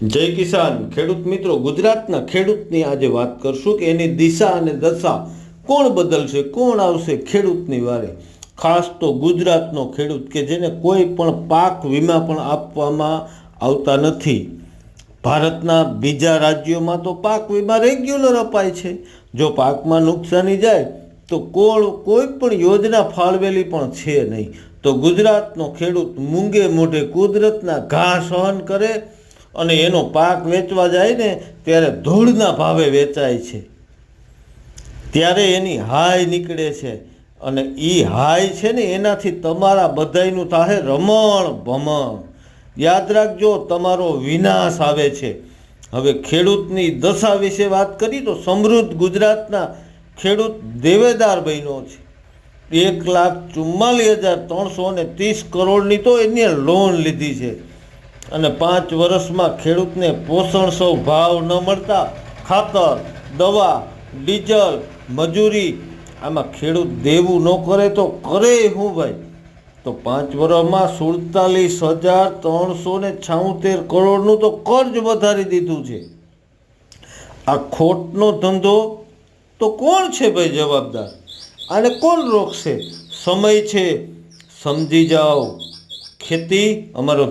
જય કિસાન ખેડૂત મિત્રો, ગુજરાતના ખેડૂતની આજે વાત કરશું કે એની દિશા અને દશા કોણ બદલશે, કોણ આવશે ખેડૂતની વારે. ખાસ તો ગુજરાતનો ખેડૂત કે જેને કોઈ પણ પાક વીમા પણ આપવામાં આવતા નથી. ભારતના બીજા રાજ્યોમાં તો પાક વીમા રેગ્યુલર અપાય છે. જો પાકમાં નુકસાની જાય તો કોઈ પણ યોજના ફાળવેલી પણ છે નહીં. તો ગુજરાતનો ખેડૂત મૂંગે મોઢે કુદરતના ઘા સહન કરે અને એનો પાક વેચવા જાય ને ત્યારે ધૂળના ભાવે વેચાય છે. ત્યારે એની હાય નીકળે છે અને એ હાય છે ને એનાથી તમારા બધાયનું થાહે રમણ ભમણ. યાદ રાખજો, તમારો વિનાશ આવે છે. હવે ખેડૂતની દશા વિશે વાત કરી તો સમૃદ્ધ ગુજરાતના ખેડૂત દેવેદાર બન્યો છે. 1,44,330 કરોડની તો એને લોન લીધી છે અને 5 વર્ષમાં ખેડૂતને પોષણસર ભાવ ન મળતા ખાતર, દવા, ડીઝલ, મજૂરી આમાં ખેડૂત દેવું ન કરે તો કરે શું ભાઈ? તો 5 વર્ષમાં 47,376 કરોડનું તો કર્જ વધારી દીધું છે. આ ખોટનો ધંધો તો કોણ છે ભાઈ જવાબદાર? આને કોણ રોકશે? સમય છે, સમજી જાઓ. ખેતી અમારો